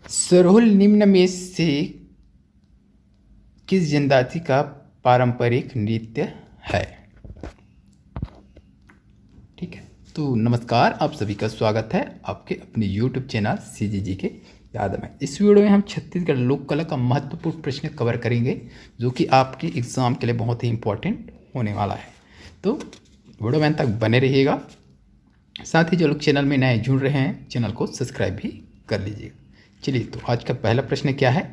सरहुल निम्न में से किस जनजाति का पारंपरिक नृत्य है? ठीक है, तो नमस्कार, आप सभी का स्वागत है आपके अपने YouTube चैनल CGG के याद में। इस वीडियो में हम छत्तीसगढ़ लोक कला का महत्वपूर्ण प्रश्न कवर करेंगे जो कि आपके एग्ज़ाम के लिए बहुत ही इम्पोर्टेंट होने वाला है। तो वीडियो में तक बने रहिएगा। साथ ही जो लोग चैनल में नए जुड़ रहे हैं चैनल को सब्सक्राइब भी कर लीजिएगा। चलिए, तो आज का पहला प्रश्न क्या है?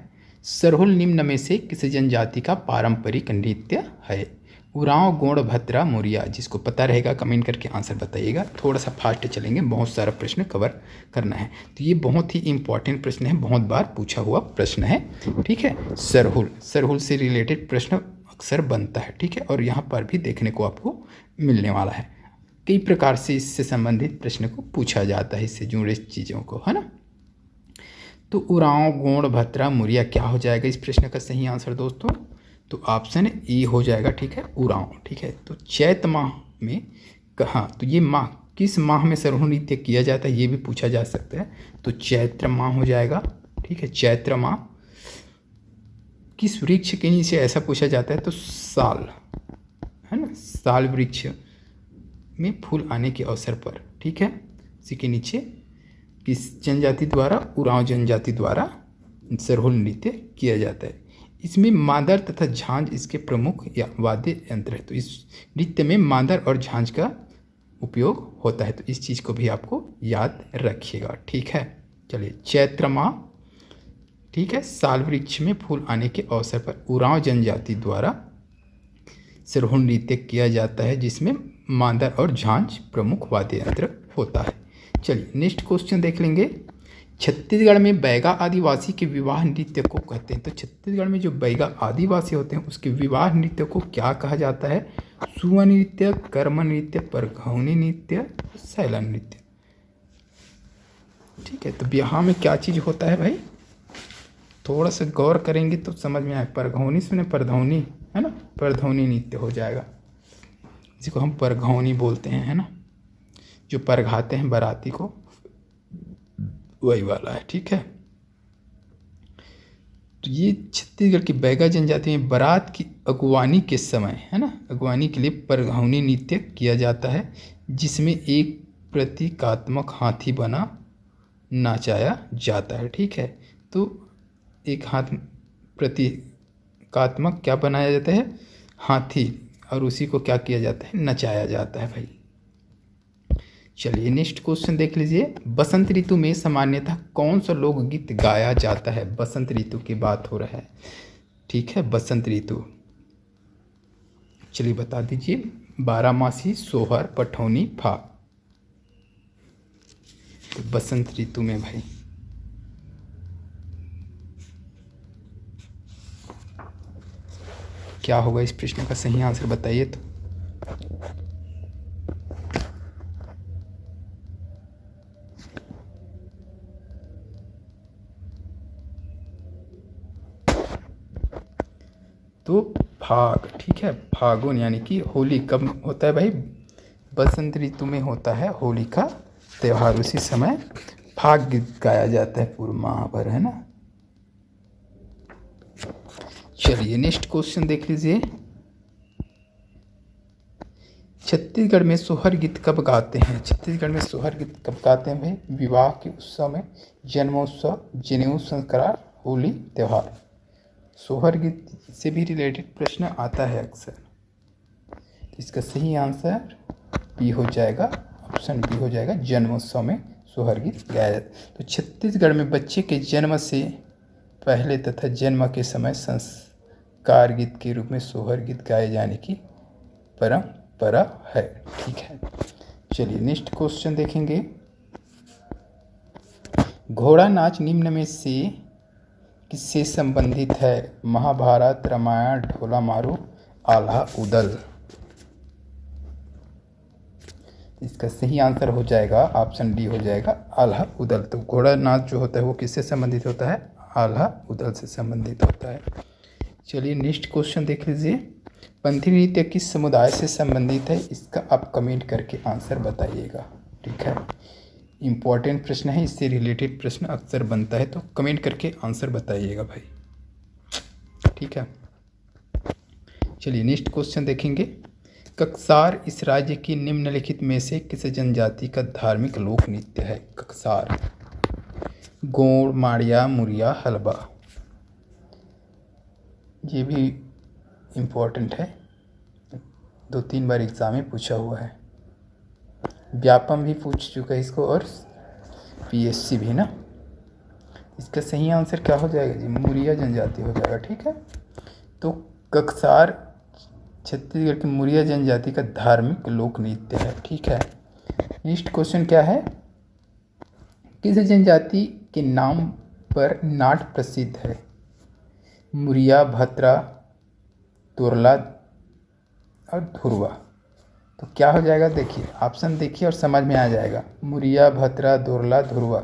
सरहुल निम्न में से किस जनजाति का पारंपरिक नृत्य है? उरांव, गोंड, भद्रा, मोरिया। जिसको पता रहेगा कमेंट करके आंसर बताइएगा। थोड़ा सा फास्ट चलेंगे, बहुत सारा प्रश्न कवर करना है। तो ये बहुत ही इंपॉर्टेंट प्रश्न है, बहुत बार पूछा हुआ प्रश्न है। ठीक है, सरहुल से रिलेटेड प्रश्न अक्सर बनता है। ठीक है, और यहाँ पर भी देखने को आपको मिलने वाला है। कई प्रकार से इससे संबंधित प्रश्न को पूछा जाता है, इससे जुड़े चीज़ों को, है ना। तो उरांव, गोंड, भद्रा, मुरिया क्या हो जाएगा इस प्रश्न का सही आंसर दोस्तों? तो ऑप्शन ए हो जाएगा। ठीक है, उरांव। ठीक है, तो चैत माह में कहाँ, तो ये माह किस माह में सरहुल नृत्य किया जाता है ये भी पूछा जा सकता है। तो चैत्र माह हो जाएगा। ठीक है, चैत्र माह। किस वृक्ष के नीचे ऐसा पूछा जाता है? तो साल, है ना, साल वृक्ष में फूल आने के अवसर पर। ठीक है, इसी के नीचे किस जनजाति द्वारा? उरांव जनजाति द्वारा सरहुल नृत्य किया जाता है। इसमें मादर तथा झांझ इसके प्रमुख या वाद्य यंत्र है। तो इस नृत्य में मादर और झांझ का उपयोग होता है। तो इस चीज़ को भी आपको याद रखिएगा। ठीक है, चलिए, चैत्र माह। ठीक है, साल वृक्ष में फूल आने के अवसर पर उरांव जनजाति द्वारा सरहुल नृत्य किया जाता है, जिसमें मादर और झांझ प्रमुख वाद्य यंत्र होता है। चलिए, नेक्स्ट क्वेश्चन देख लेंगे। छत्तीसगढ़ में बैगा आदिवासी के विवाह नृत्य को कहते हैं। तो छत्तीसगढ़ में जो बैगा आदिवासी होते हैं उसके विवाह नृत्य को क्या कहा जाता है? सुआ नृत्य, कर्म नृत्य, परघौनी नृत्य, सैला नृत्य। ठीक है, तो विवाह में क्या चीज़ होता है भाई? थोड़ा सा गौर करेंगे तो समझ में आए। परघौनी सुने, परधौनी, है ना, परधौनी नृत्य हो जाएगा, जिसको हम परघौनी बोलते हैं, है ना, जो परघाते हैं बाराती को, वही वाला है। ठीक है, तो ये छत्तीसगढ़ की बैगा जनजाति में बारात की अगवानी के समय, है ना, अगवानी के लिए परघौनी नृत्य किया जाता है, जिसमें एक प्रतीकात्मक हाथी बना नाचाया जाता है। ठीक है, तो एक हाथ प्रतीकात्मक क्या बनाया जाता है? हाथी, और उसी को क्या किया जाता है? नचाया जाता है भाई। चलिए, नेक्स्ट क्वेश्चन देख लीजिए। बसंत ऋतु में सामान्यतः कौन सा लोकगीत गाया जाता है? बसंत ऋतु की बात हो रहा है। ठीक है, बसंत ऋतु, चलिए बता दीजिए। बारामासी, सोहर, पठौनी, फाग। तो बसंत ऋतु में भाई क्या होगा इस प्रश्न का सही आंसर बताइए। तो फाग। ठीक है, फागुन यानी कि होली कब होता है भाई? बसंत ऋतु में होता है होली का त्यौहार। उसी समय फाग गीत गाया जाता है पूर्व माह भर, है ना। चलिए, नेक्स्ट क्वेश्चन देख लीजिए। छत्तीसगढ़ में सोहर गीत कब गाते हैं? छत्तीसगढ़ में सोहर गीत कब गाते हैं भाई? विवाह के उत्सव में, जन्मोत्सव, जनेऊ संस्कार, होली त्यौहार। सोहर गीत से भी रिलेटेड प्रश्न आता है अक्सर। इसका सही आंसर बी हो जाएगा, ऑप्शन बी हो जाएगा। जन्मोत्सव में सोहर गीत गाया जाता है। तो छत्तीसगढ़ में बच्चे के जन्म से पहले तथा जन्म के समय संस्कार गीत के रूप में सोहर गीत गाए जाने की परंपरा है। ठीक है, चलिए नेक्स्ट क्वेश्चन देखेंगे। घोड़ा नाच निम्न में से किससे संबंधित है? महाभारत, रामायण, ढोला मारू, आल्हा उदल। इसका सही आंसर हो जाएगा ऑप्शन डी हो जाएगा, आल्हा उदल। तो घोड़ा नाच जो होता है वो किससे संबंधित होता है? आल्हा उदल से संबंधित होता है। चलिए, नेक्स्ट क्वेश्चन देख लीजिए। पंथी नृत्य किस समुदाय से संबंधित है? इसका आप कमेंट करके आंसर बताइएगा। ठीक है, इम्पॉर्टेंट प्रश्न है, इससे रिलेटेड प्रश्न अक्सर बनता है, तो कमेंट करके आंसर बताइएगा भाई, ठीक है। चलिए नेक्स्ट क्वेश्चन देखेंगे। ककसार इस राज्य की निम्नलिखित में से किस जनजाति का धार्मिक लोक नृत्य है? ककसार, गोंड, माड़िया, मुरिया, हलबा। ये भी इम्पोर्टेंट है, 2-3 बार एग्जाम में पूछा हुआ है, व्यापम भी पूछ चुका है इसको और पीएससी भी ना। इसका सही आंसर क्या हो जाएगा जी? मुरिया जनजाति हो जाएगा, ठीक है। तो ककसार छत्तीसगढ़ की मुरिया जनजाति का धार्मिक लोक नृत्य है, ठीक है। नेक्स्ट क्वेश्चन क्या है? किस जनजाति के नाम पर नाट प्रसिद्ध है? मुरिया, भत्रा, तोरला और धुरवा। तो क्या हो जाएगा? देखिए ऑप्शन देखिए और समझ में आ जाएगा। मुरिया, भत्रा, दोरला, धुरवा।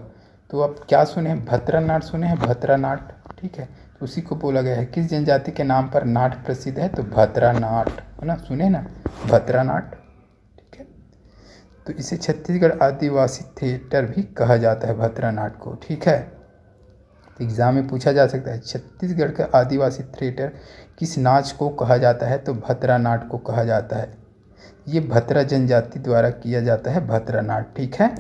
तो आप क्या सुने हैं? भत्रा नाट सुने हैं, भत्रा नाट, ठीक है। तो उसी को बोला गया है किस जनजाति के नाम पर नाट प्रसिद्ध है? तो भत्रा नाट, है ना, सुने ना, भत्रा नाट, ठीक है। तो इसे छत्तीसगढ़ आदिवासी थिएटर भी कहा जाता है, भत्रा नाट को, ठीक है। तो एग्जाम में पूछा जा सकता है छत्तीसगढ़ का आदिवासी थिएटर किस नाच को कहा जाता है? तो भत्रा नाट को कहा जाता है। ये भत्रा जनजाति द्वारा किया जाता है, भत्रा नाट, ठीक है।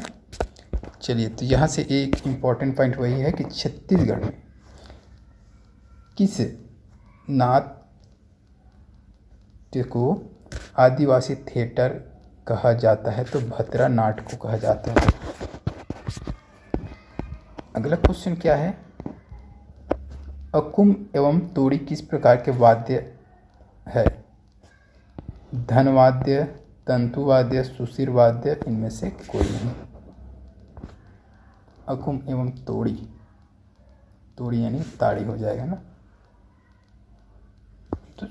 चलिए, तो यहाँ से एक इम्पॉर्टेंट पॉइंट वही है कि छत्तीसगढ़ में किस नाट्य को आदिवासी थिएटर कहा जाता है? तो भत्रा नाट को कहा जाता है। अगला क्वेश्चन क्या है? अकुम एवं तोड़ी किस प्रकार के वाद्य है? धनवाद्य, तंतुवाद्य, सुशिर वाद्य, इनमें से कोई नहीं। अकुम एवं तोड़ी, तोड़ी यानी ताड़ी हो जाएगा ना, तो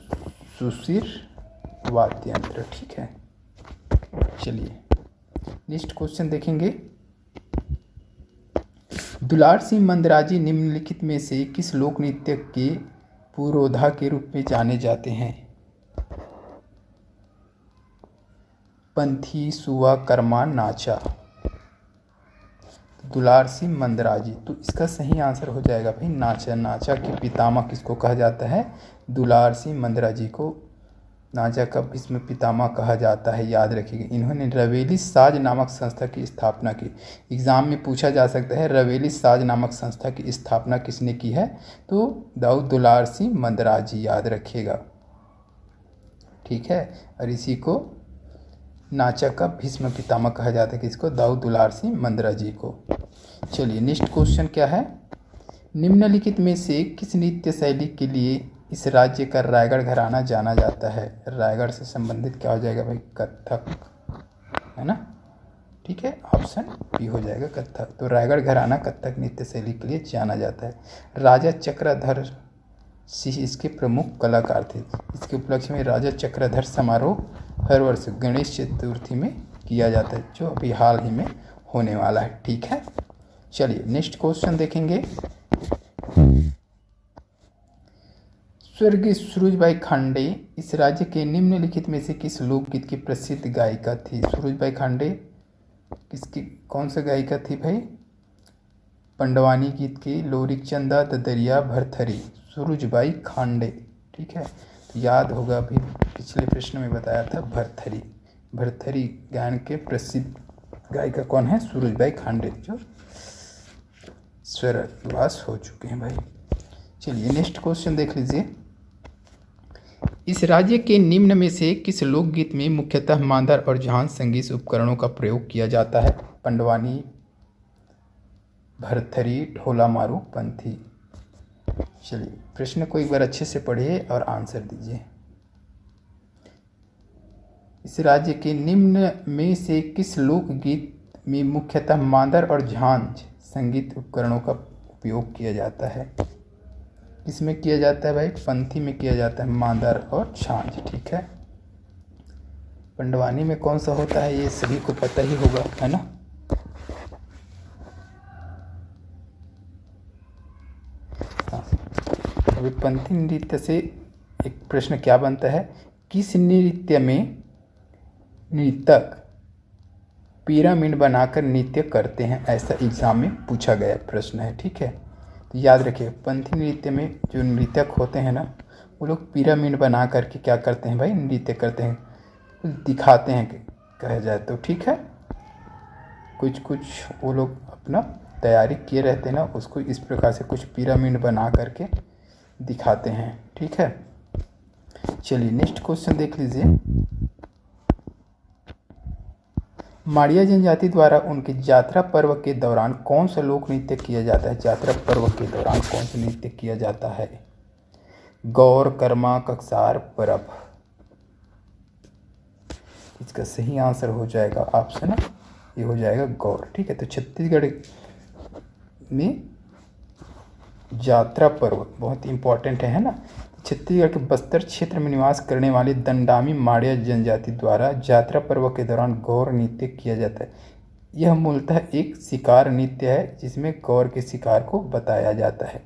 सुशिर वाद्य यंत्र, ठीक है। चलिए नेक्स्ट क्वेश्चन देखेंगे। दुलार सिंह मंदराजी निम्नलिखित में से किस लोक नृत्य के पुरोधा के रूप में जाने जाते हैं? पंथी, सुआ, कर्मा, नाचा। दुलार सिंह मंदराजी, तो इसका सही आंसर हो जाएगा भाई नाचा। नाचा के पितामह किसको कहा जाता है? दुलार सिंह मंदराजी को नाचा का भीष्म पितामह कहा जाता है, याद रखिएगा। इन्होंने रवेली साज नामक संस्था की स्थापना की। एग्जाम में पूछा जा सकता है रवेली साज नामक संस्था की स्थापना किसने की है? तो दाऊ दुलार सिंह मंदराजी, याद रखिएगा, ठीक है। और इसी को नाचा का भीष्म पितामह कहा जाता है, किसको? दाऊ दुलार सिंह मंदराजी को। चलिए नेक्स्ट क्वेश्चन क्या है? निम्नलिखित में से किस नृत्य शैली के लिए इस राज्य का रायगढ़ घराना जाना जाता है? रायगढ़ से संबंधित क्या हो जाएगा भाई? कथक, है ना, ठीक है। ऑप्शन बी हो जाएगा कथक। तो रायगढ़ घराना कथक नृत्य शैली के लिए जाना जाता है। राजा चक्रधर सिंह इसके प्रमुख कलाकार थे। इसके उपलक्ष्य में राजा चक्रधर समारोह हर वर्ष गणेश चतुर्थी में किया जाता है, जो अभी हाल ही में होने वाला है, ठीक है। चलिए नेक्स्ट क्वेश्चन देखेंगे। स्वर्गीय सुरुजबाई खांडे इस राज्य के निम्नलिखित में से किस लोकगीत की प्रसिद्ध गायिका थी? सुरुजबाई खांडे किसकी, कौन सा गायिका थी भाई? पंडवानी गीत की, लोरिक चंदा, ददरिया, भरथरी। सुरुजबाई खांडे, ठीक है। तो याद होगा अभी पिछले प्रश्न में बताया था भरथरी। भरथरी गायन के प्रसिद्ध गायिका कौन है? सुरुजबाई खांडे, जो स्वर्गवास हो चुके हैं भाई। चलिए नेक्स्ट क्वेश्चन देख लीजिए। इस राज्य के निम्न में से किस लोकगीत में मुख्यतः मांदर और झांझ संगीत उपकरणों का प्रयोग किया जाता है? पंडवानी, भरथरी, ढोला मारू, पंथी। चलिए प्रश्न को एक बार अच्छे से पढ़िए और आंसर दीजिए। इस राज्य के निम्न में से किस लोकगीत में मुख्यतः मांदर और झांझ संगीत उपकरणों का उपयोग किया जाता है? किसमें किया जाता है भाई? पंथी में किया जाता है, मांदर और झांझ, ठीक है। पंडवानी में कौन सा होता है ये सभी को पता ही होगा, है ना। अभी पंथी नृत्य से एक प्रश्न क्या बनता है? किस नृत्य में नृतक पिरामिड बनाकर नृत्य करते हैं, ऐसा एग्जाम में पूछा गया प्रश्न है। ठीक है, तो याद रखिए पंथी नृत्य में जो नृत्यक होते हैं ना, वो लोग पिरामिड बना करके क्या करते हैं भाई, नृत्य करते हैं, कुछ दिखाते हैं कहा जाए तो। ठीक है, कुछ कुछ वो लोग अपना तैयारी किए रहते हैं ना, उसको इस प्रकार से कुछ पिरामिड बना करके दिखाते हैं। ठीक है, चलिए नेक्स्ट क्वेश्चन देख लीजिए। माड़िया जनजाति द्वारा उनके यात्रा पर्व के दौरान कौन सा लोक नृत्य किया जाता है? यात्रा पर्व के दौरान कौन सा नृत्य किया जाता है? गौर, कर्मा, कक्सार, परब। इसका सही आंसर हो जाएगा ऑप्शन, ये हो जाएगा गौर। ठीक है, तो छत्तीसगढ़ में यात्रा पर्व बहुत इंपॉर्टेंट है ना। छत्तीसगढ़ के बस्तर क्षेत्र में निवास करने वाली दंडामी माड़िया जनजाति द्वारा यात्रा पर्व के दौरान गौर नृत्य किया जाता है। यह मूलतः एक शिकार नृत्य है जिसमें गौर के शिकार को बताया जाता है।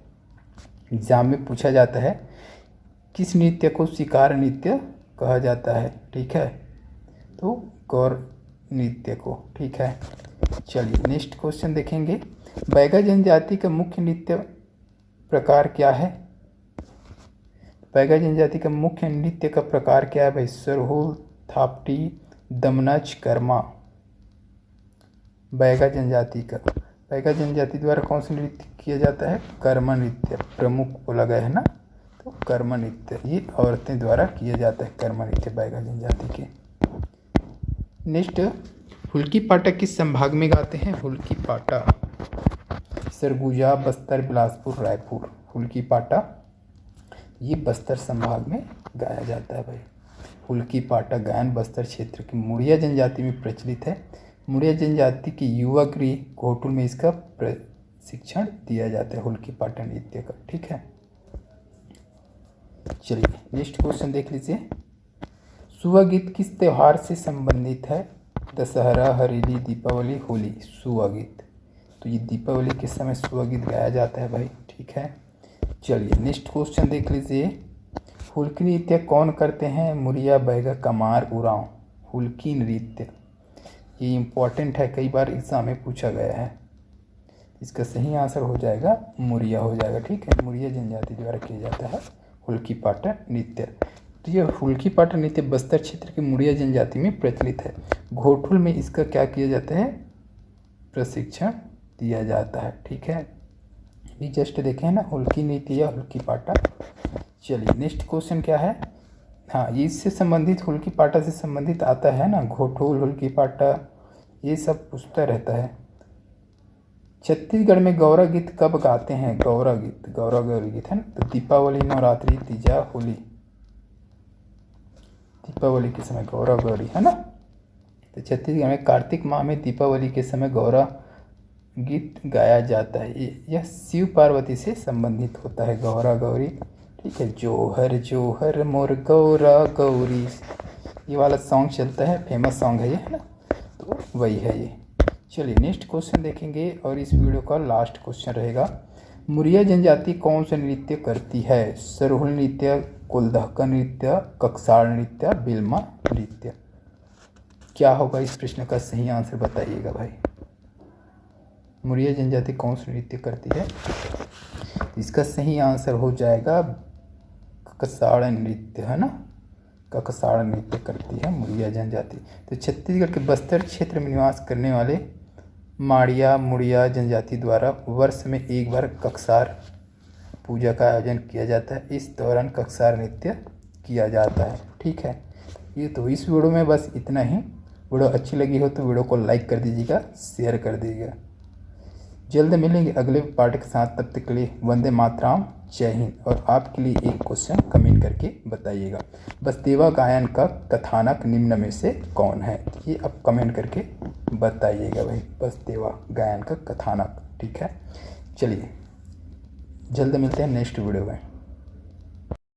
एग्जाम में पूछा जाता है किस नृत्य को शिकार नृत्य कहा जाता है? ठीक है, तो गौर नृत्य को। ठीक है, चलिए नेक्स्ट क्वेश्चन देखेंगे। बैगा जनजाति का मुख्य नृत्य प्रकार क्या है? बैगा जनजाति का मुख्य नृत्य का प्रकार क्या है भाई? सरहुल, थापटी, दमनच, कर्मा। बैगा जनजाति द्वारा कौन सा नृत्य किया जाता है? कर्मा नृत्य प्रमुख बोला गया है ना, तो कर्मा नृत्य ये औरतें द्वारा किया जाता है, कर्मा नृत्य बैगा जनजाति के। नेक्स्ट, हुल्की पाटा किस संभाग में गाते हैं? हुल्की पाटा सरगुजा, बस्तर, बिलासपुर, रायपुर। हुल्की पाटा ये बस्तर संभाग में गाया जाता है भाई। हुल्की पाटा गायन बस्तर क्षेत्र की मुड़िया जनजाति में प्रचलित है। मुड़िया जनजाति के युवा गृह घोटुल में इसका प्रशिक्षण दिया जाता है, हुल्की पाटा नृत्य का। ठीक है, चलिए नेक्स्ट क्वेश्चन देख लीजिए। सुआ गीत किस त्योहार से संबंधित है? दशहरा, हरेली, दीपावली, होली। सुआ गीत, तो ये दीपावली के समय सुआ गीत गाया जाता है भाई। ठीक है, चलिए नेक्स्ट क्वेश्चन देख लीजिए। हुल्की नृत्य कौन करते हैं? मुरिया, बैगा, कमार, उरांव। हुल्की नृत्य ये इम्पॉर्टेंट है, कई बार एग्जाम में पूछा गया है। इसका सही आंसर हो जाएगा मुरिया हो जाएगा। ठीक है, मुरिया जनजाति द्वारा किया जाता है हुल्की पाटा नृत्य। तो ये हुल्की पाटा नृत्य बस्तर क्षेत्र की मुड़िया जनजाति में प्रचलित है। घोटुल में इसका क्या किया जाता है? प्रशिक्षण दिया जाता है। ठीक है, ये जस्ट देखें ना, हुल्की नृत्य या हुल्की पाटा। चलिए नेक्स्ट क्वेश्चन क्या है? हाँ, ये इससे संबंधित हुल्की पाटा से संबंधित आता है ना, घोटुल, हुल्की पाटा ये सब पूछता रहता है। छत्तीसगढ़ में गौरा गीत कब गाते हैं? गौरा गौरी गीत है ना, तो दीपावली, नवरात्रि, तीजा, होली। दीपावली के समय गौरा गौरी है ना, तो छत्तीसगढ़ में कार्तिक माह में दीपावली के समय गौरा गीत गाया जाता है। यह शिव पार्वती से संबंधित होता है, गौरा गौरी। ठीक है, जोहर जोहर मोर गौरा गौरी, ये वाला सॉन्ग चलता है, फेमस सॉन्ग है ये, है ना, तो वही है ये। चलिए नेक्स्ट क्वेश्चन देखेंगे और इस वीडियो का लास्ट क्वेश्चन रहेगा। मुरिया जनजाति कौन सा नृत्य करती है? सरहुल नृत्य, कुलदहका नृत्य, कक्सार नृत्य, बिल्मा नृत्य। क्या होगा इस प्रश्न का सही आंसर बताइएगा भाई। मुरिया जनजाति कौन सा नृत्य करती है? इसका सही आंसर हो जाएगा कक्साड़ नृत्य, है ना, कक्साड़ नृत्य करती है मुरिया जनजाति। तो छत्तीसगढ़ के बस्तर क्षेत्र में निवास करने वाले माड़िया मुड़िया जनजाति द्वारा वर्ष में एक बार कक्सार पूजा का आयोजन किया जाता है। इस दौरान कक्सार नृत्य किया जाता है। ठीक है, ये तो इस वीडियो में बस इतना ही। वीडियो अच्छी लगी हो तो वीडियो को लाइक कर दीजिएगा, शेयर कर दीजिएगा। जल्द मिलेंगे अगले पार्ट के साथ, तब तक के लिए वंदे मातरम, जय हिंद। और आपके लिए एक क्वेश्चन कमेंट करके बताइएगा, बसदेवा गायन का कथानक निम्न में से कौन है? ये आप कमेंट करके बताइएगा भाई, बसदेवा गायन का कथानक। ठीक है, चलिए जल्द मिलते हैं नेक्स्ट वीडियो में।